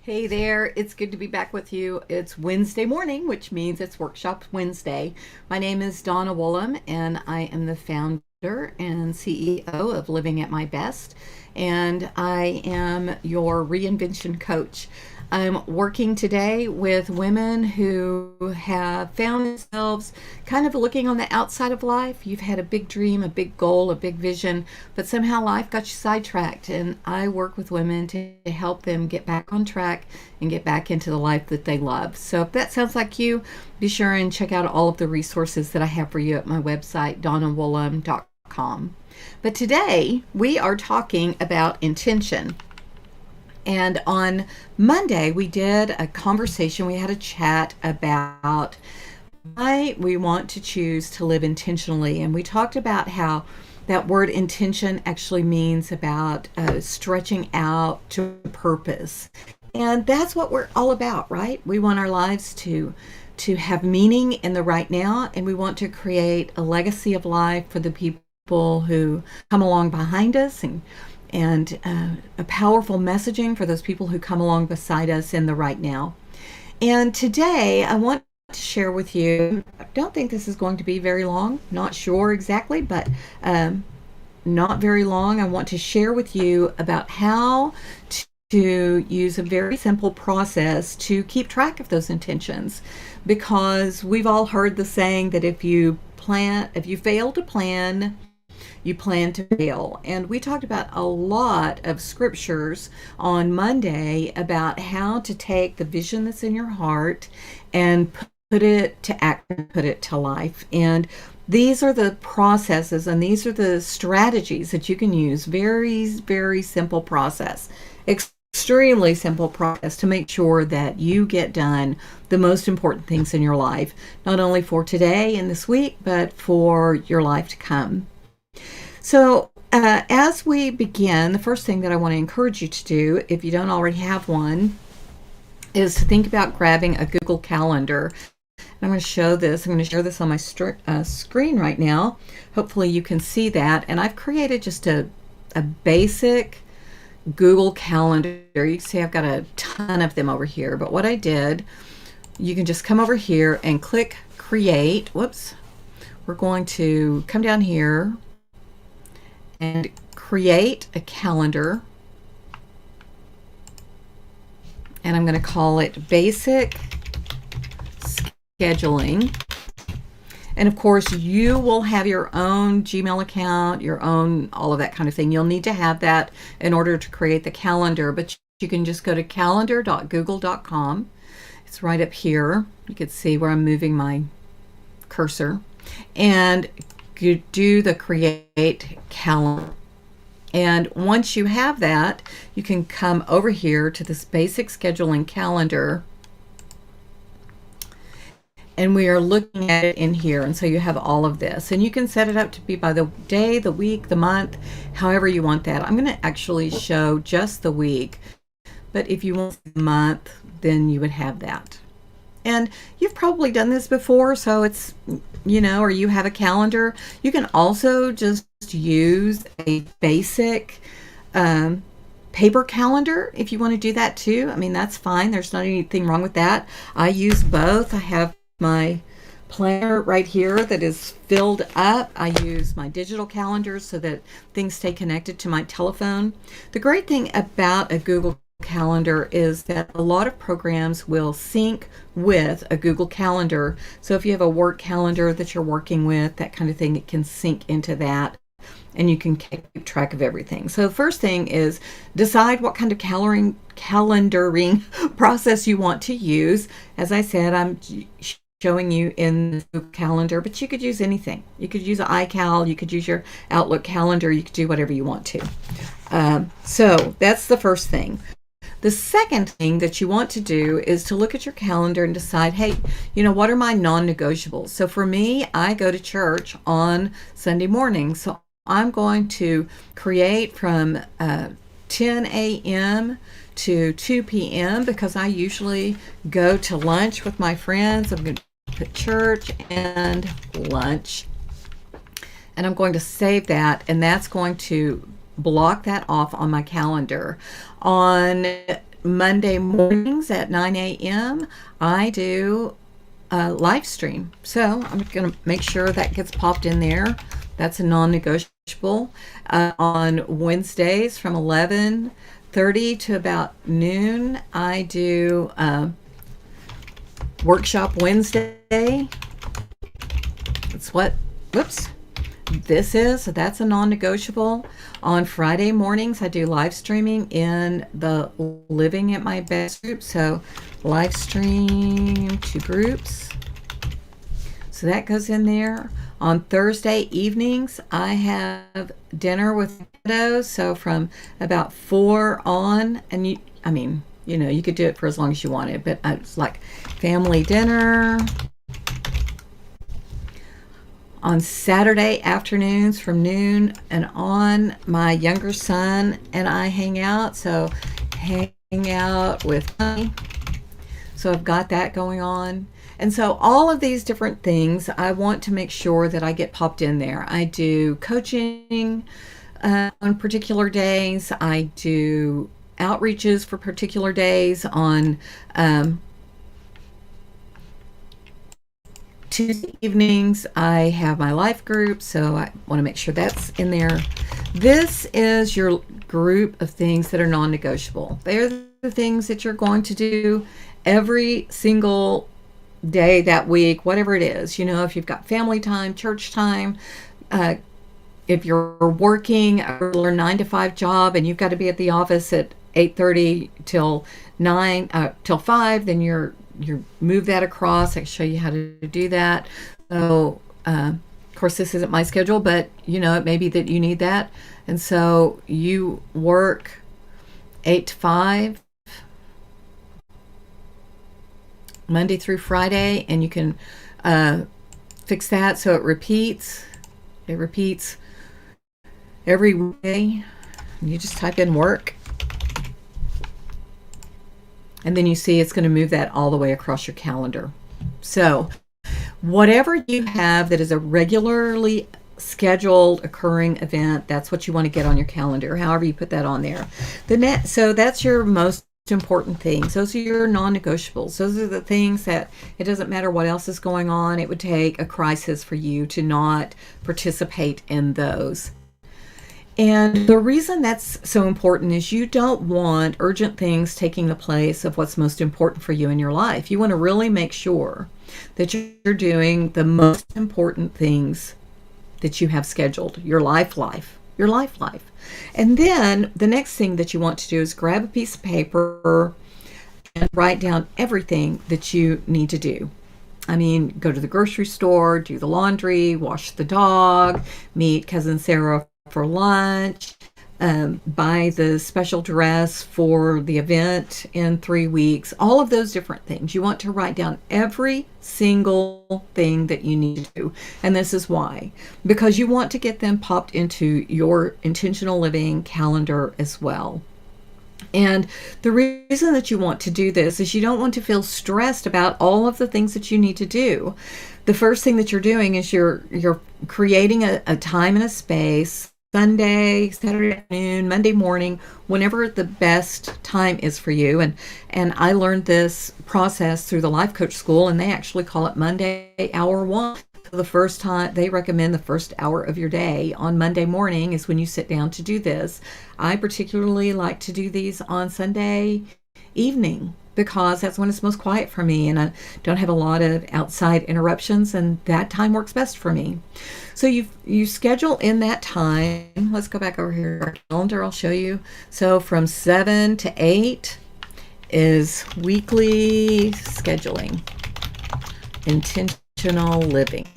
Hey there, it's good to be back with you. It's Wednesday morning, which means it's Workshop Wednesday. My name is Donna Woolham, and I am the founder and CEO of Living at My Best, and I am your reinvention coach. I'm working today with women who have found themselves kind of looking on the outside of life. You've had a big dream, a big goal, a big vision, but somehow life got you sidetracked. And I work with women to help them get back on track and get back into the life that they love. So if that sounds like you, be sure and check out all of the resources that I have for you at my website, donnawoolham.com. But today we are talking about intention. And on Monday, we did a conversation, we had a chat about why we want to choose to live intentionally. And we talked about how that word intention actually means about stretching out to purpose. And that's what we're all about, right? We want our lives to have meaning in the right now, and we want to create a legacy of life for the people who come along behind us, and a powerful messaging for those people who come along beside us in the right now. And today I want to share with you, I don't think this is going to be very long, not sure exactly, but not very long. I want to share with you about how to use a very simple process to keep track of those intentions, because we've all heard the saying that if you fail to plan, you plan to fail. And we talked about a lot of scriptures on Monday about how to take the vision that's in your heart and put it to action, put it to life. And these are the processes and these are the strategies that you can use. Very, very simple process. Extremely simple process to make sure that you get done the most important things in your life, not only for today and this week, but for your life to come. So as we begin, the first thing that I want to encourage you to do, if you don't already have one, is to think about grabbing a Google Calendar. I'm going to show this. I'm going to share this on my screen right now. Hopefully you can see that. And I've created just a basic Google Calendar. You can see I've got a ton of them over here. But what I did, you can just come over here and click Create. Whoops. We're going to come down here and create a calendar, and I'm going to call it Basic Scheduling. And of course, you will have your own Gmail account, your own, all of that kind of thing. You'll need to have that in order to create the calendar, but you can just go to calendar.google.com. It's right up here. You can see where I'm moving my cursor, and you do the create calendar. And once you have that, you can come over here to this basic scheduling calendar, and we are looking at it in here. And so you have all of this, and you can set it up to be by the day, the week, the month, however you want that. I'm going to actually show just the week, but if you want the month, then you would have that. And you've probably done this before, so it's, or you have a calendar. You can also just use a basic paper calendar if you want to do that too. I mean, that's fine. There's not anything wrong with that. I use both. I have my planner right here that is filled up. I use my digital calendars so that things stay connected to my telephone. The great thing about a Google Calendar is that a lot of programs will sync with a Google Calendar. So if you have a work calendar that you're working with, that kind of thing, it can sync into that, and you can keep track of everything. So the first thing is decide what kind of calendaring process you want to use. As I said, I'm showing you in the calendar, but you could use anything. You could use an iCal, you could use your Outlook calendar, you could do whatever you want to. So that's the first thing. The second thing that you want to do is to look at your calendar and decide, hey, what are my non-negotiables? So for me, I go to church on Sunday morning. So I'm going to create from 10 a.m. to 2 p.m. because I usually go to lunch with my friends. I'm going to put church and lunch. And I'm going to save that, and that's going to block that off on my calendar. On Monday mornings at 9 a.m., I do a live stream. So I'm going to make sure that gets popped in there. That's a non-negotiable. On Wednesdays from 11:30 to about noon, I do Workshop Wednesday. That's what, whoops, this is. So that's a non-negotiable. On Friday mornings, I do live streaming in the Living at My Best group. So live stream to groups. So that goes in there. On Thursday evenings, I have dinner with kiddos. So from about 4 on, and you could do it for as long as you wanted, but it's like family dinner. On Saturday afternoons from noon and on, my younger son and I hang out. So hang out with me. So I've got that going on. And so all of these different things, I want to make sure that I get popped in there. I do coaching on particular days. I do outreaches for particular days on Tuesday evenings. I have my life group, so I want to make sure that's in there. This is your group of things that are non-negotiable. They're the things that you're going to do every single day that week, whatever it is. If you've got family time, church time, if you're working a regular 9 to 5 job and you've got to be at the office at 8:30 till 5, then you move that across. I can show you how to do that. So, of course, this isn't my schedule, but it may be that you need that. And so you work 8 to 5, Monday through Friday, and you can fix that so it repeats. It repeats every day. You just type in work. And then you see it's going to move that all the way across your calendar. So whatever you have that is a regularly scheduled occurring event, that's what you want to get on your calendar, however you put that on there. So that's your most important things. Those are your non-negotiables. Those are the things that it doesn't matter what else is going on. It would take a crisis for you to not participate in those. And the reason that's so important is you don't want urgent things taking the place of what's most important for you in your life. You want to really make sure that you're doing the most important things that you have scheduled, your life. And then the next thing that you want to do is grab a piece of paper and write down everything that you need to do. Go to the grocery store, do the laundry, wash the dog, meet cousin Sarah for lunch, buy the special dress for the event in 3 weeks, all of those different things. You want to write down every single thing that you need to do. And this is why. Because you want to get them popped into your intentional living calendar as well. And the reason that you want to do this is you don't want to feel stressed about all of the things that you need to do. The first thing that you're doing is you're creating a time and a space, Sunday, Saturday afternoon, Monday morning, whenever the best time is for you. And I learned this process through the Life Coach School, and they actually call it Monday Hour 1. The first time, they recommend the first hour of your day on Monday morning is when you sit down to do this. I particularly like to do these on Sunday evening because that's when it's most quiet for me and I don't have a lot of outside interruptions, and that time works best for me. So you schedule in that time. Let's go back over here to our calendar. I'll show you. So from 7 to 8 is weekly scheduling, intentional living.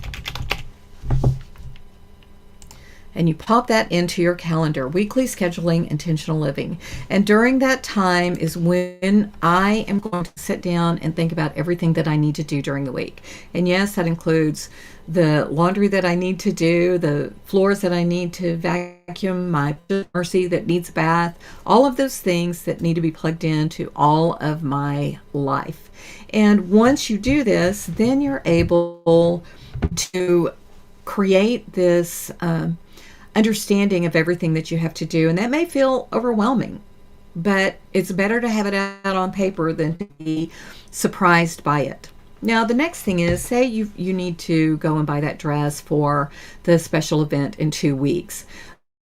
And you pop that into your calendar, weekly scheduling, intentional living. And during that time is when I am going to sit down and think about everything that I need to do during the week. And yes, that includes the laundry that I need to do, the floors that I need to vacuum, my Mercy that needs a bath, all of those things that need to be plugged into all of my life. And once you do this, then you're able to create this understanding of everything that you have to do. And that may feel overwhelming. but it's better to have it out on paper than to be surprised by it. Now, the next thing is, say you need to go and buy that dress for the special event in 2 weeks.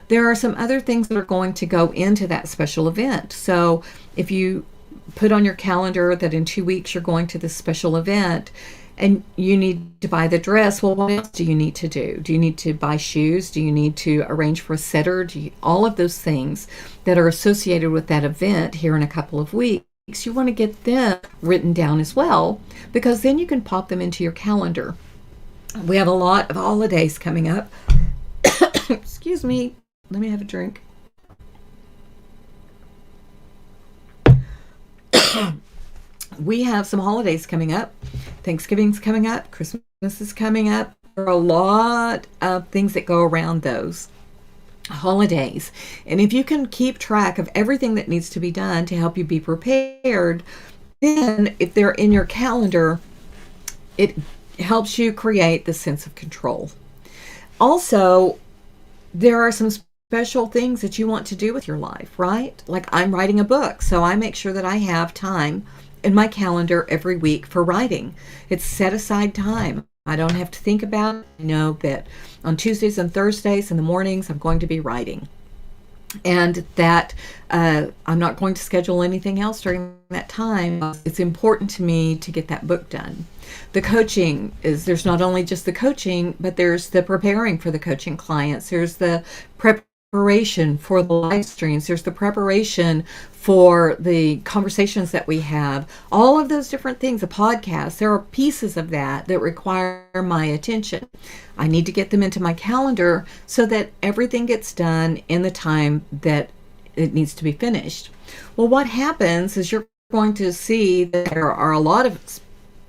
There are some other things that are going to go into that special event. So if you put on your calendar that in 2 weeks you're going to this special event and you need to buy the dress, well, what else do you need to do? Do you need to buy shoes? Do you need to arrange for a sitter? All of those things that are associated with that event here in a couple of weeks, you want to get them written down as well, because then you can pop them into your calendar. We have a lot of holidays coming up. Excuse me. Let me have a drink. We have some holidays coming up. Thanksgiving's coming up. Christmas is coming up. There are a lot of things that go around those holidays. And if you can keep track of everything that needs to be done to help you be prepared, then if they're in your calendar, it helps you create the sense of control. Also, there are some special things that you want to do with your life, right? Like I'm writing a book, so I make sure that I have time in my calendar every week for writing. It's set aside time. I don't have to think about it. I know that on Tuesdays and Thursdays in the mornings, I'm going to be writing. And that I'm not going to schedule anything else during that time. It's important to me to get that book done. The coaching there's not only just the coaching, but there's the preparing for the coaching clients. There's the preparation for the live streams. There's the preparation for the conversations that we have. All of those different things, a podcast, there are pieces of that require my attention. I need to get them into my calendar so that everything gets done in the time that it needs to be finished. Well, what happens is you're going to see that there are a lot of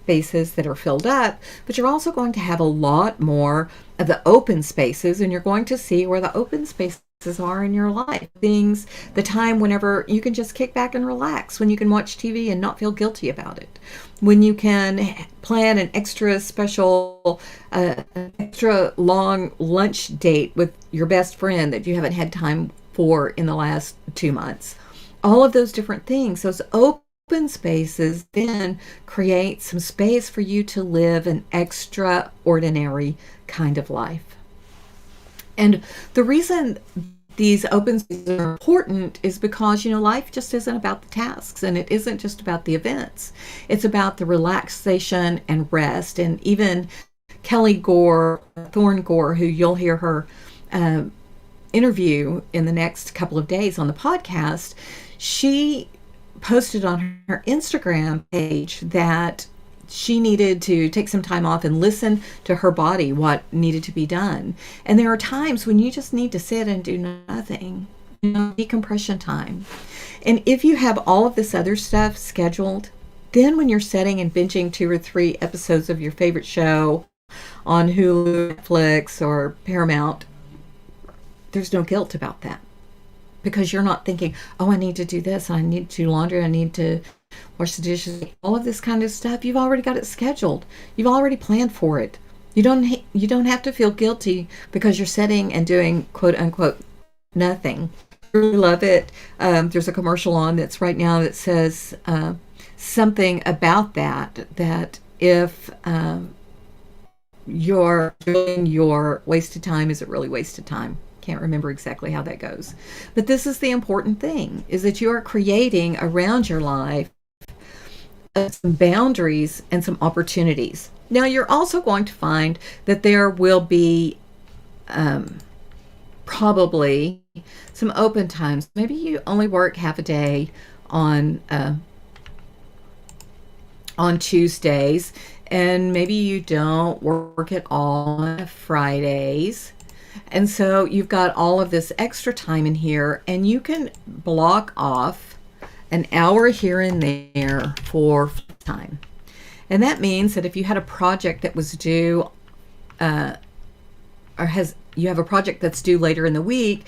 spaces that are filled up, but you're also going to have a lot more of the open spaces, and you're going to see where the open spaces are in your life. Things, the time whenever you can just kick back and relax, when you can watch TV and not feel guilty about it, when you can plan an extra special, extra long lunch date with your best friend that you haven't had time for in the last 2 months. All of those different things, those open spaces then create some space for you to live an extraordinary kind of life. And the reason these open spaces are important is because, life just isn't about the tasks, and it isn't just about the events. It's about the relaxation and rest. And even Kelly Thorne Gore, who you'll hear her interview in the next couple of days on the podcast, she posted on her Instagram page that she needed to take some time off and listen to her body, what needed to be done. And there are times when you just need to sit and do nothing, decompression time. And if you have all of this other stuff scheduled, then when you're sitting and binging 2 or 3 episodes of your favorite show on Hulu, Netflix, or Paramount, there's no guilt about that, because you're not thinking, oh, I need to do this, I need to do laundry, I need to wash the dishes, all of this kind of stuff. You've already got it scheduled. You've already planned for it. You don't have to feel guilty because you're sitting and doing quote unquote nothing. I really love it. There's a commercial on that's right now that says something about that if you're doing your wasted time, is it really wasted time? Can't remember exactly how that goes. But this is the important thing, is that you are creating around your life some boundaries and some opportunities. Now, you're also going to find that there will be probably some open times. Maybe you only work half a day on Tuesdays, and maybe you don't work at all on Fridays. And so you've got all of this extra time in here, and you can block off an hour here and there for time. And that means that if you had a project that was due, you have a project that's due later in the week,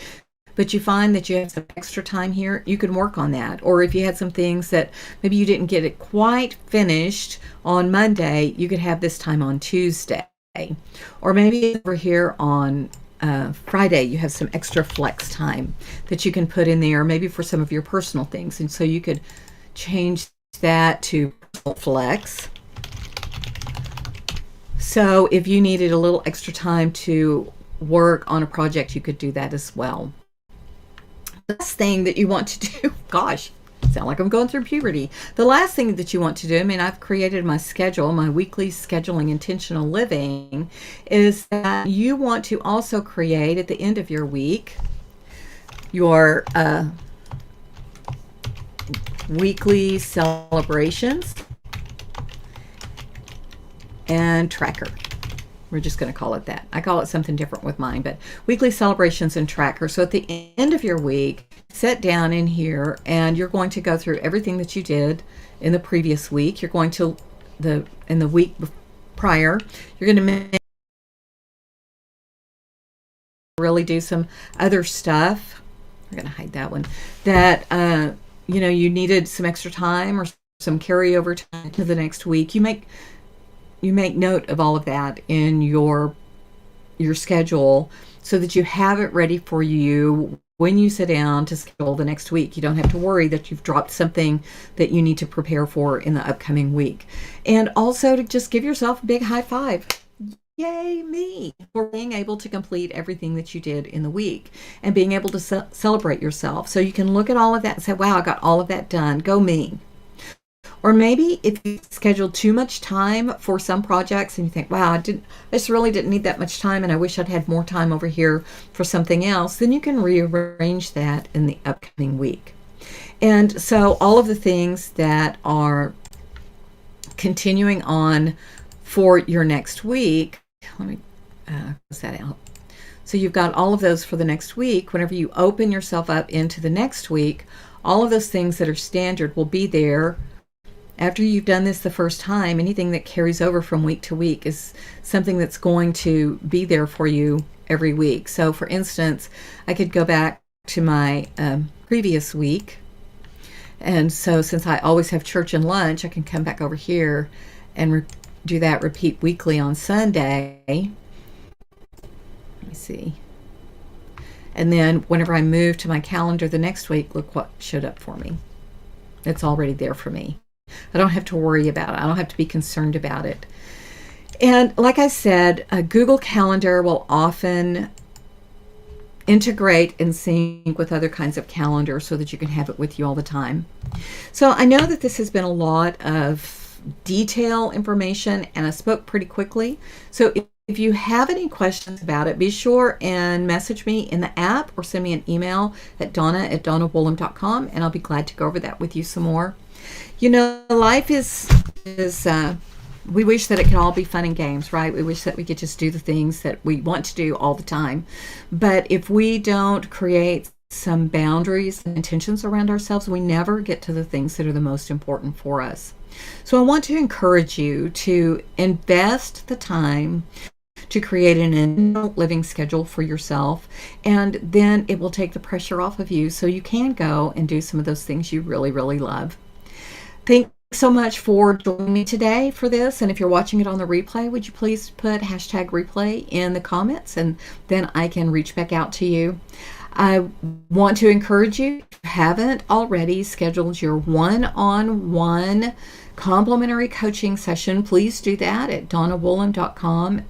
but you find that you have some extra time here, you can work on that. Or if you had some things that maybe you didn't get it quite finished on Monday, you could have this time on Tuesday. Or maybe over here on Friday, you have some extra flex time that you can put in there, maybe for some of your personal things. And so you could change that to personal flex. So if you needed a little extra time to work on a project, you could do that as well. The last thing that you want to do, gosh, sound like I'm going through puberty. The last thing that you want to do, I mean, I've created my schedule, my weekly scheduling intentional living, is that you want to also create at the end of your week your weekly celebrations and tracker. We're just going to call it that. I call it something different with mine, but weekly celebrations and tracker. So at the end of your week, sit down in here and you're going to go through everything that you did in the previous week. You're going to, in the week prior, you're going to really do some other stuff. We're going to hide that one. That, you needed some extra time or some carryover time to the next week. You make note of all of that in your schedule so that you have it ready for you when you sit down to schedule the next week. You don't have to worry that you've dropped something that you need to prepare for in the upcoming week. And also to just give yourself a big high five. Yay me for being able to complete everything that you did in the week and being able to celebrate yourself. So you can look at all of that and say, wow, I got all of that done. Go me. Or maybe if you scheduled too much time for some projects and you think, wow, I just really didn't need that much time and I wish I'd had more time over here for something else, then you can rearrange that in the upcoming week. And so all of the things that are continuing on for your next week, let me close that out. So you've got all of those for the next week. Whenever you open yourself up into the next week, all of those things that are standard will be there. After you've done this the first time, anything that carries over from week to week is something that's going to be there for you every week. So for instance, I could go back to my previous week. And so since I always have church and lunch, I can come back over here and do that repeat weekly on Sunday. Let me see. And then whenever I move to my calendar the next week, look what showed up for me. It's already there for me. I don't have to worry about it. I don't have to be concerned about it. And like I said, a Google Calendar will often integrate and sync with other kinds of calendars so that you can have it with you all the time. So I know that this has been a lot of detail information and I spoke pretty quickly. So if you have any questions about it, be sure and message me in the app or send me an email at donna@donnawoolham.com and I'll be glad to go over that with you some more. Life is we wish that it could all be fun and games, right? We wish that we could just do the things that we want to do all the time. But if we don't create some boundaries and intentions around ourselves, we never get to the things that are the most important for us. So I want to encourage you to invest the time to create an intentional living schedule for yourself, and then it will take the pressure off of you so you can go and do some of those things you really, really love. Thanks so much for joining me today for this. And if you're watching it on the replay, would you please put #replay in the comments and then I can reach back out to you. I want to encourage you, if you haven't already scheduled your one-on-one complimentary coaching session, please do that at donnawoolham.com,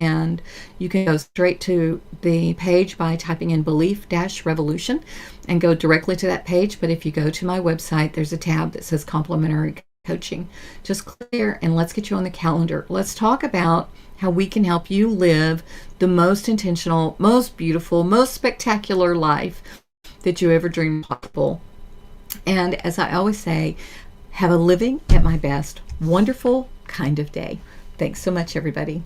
and you can go straight to the page by typing in belief-revolution and go directly to that page. But if you go to my website, there's a tab that says complimentary coaching. Just click there and let's get you on the calendar. Let's talk about how we can help you live the most intentional, most beautiful, most spectacular life that you ever dreamed possible. And as I always say, have a living at my best, wonderful kind of day. Thanks so much, everybody.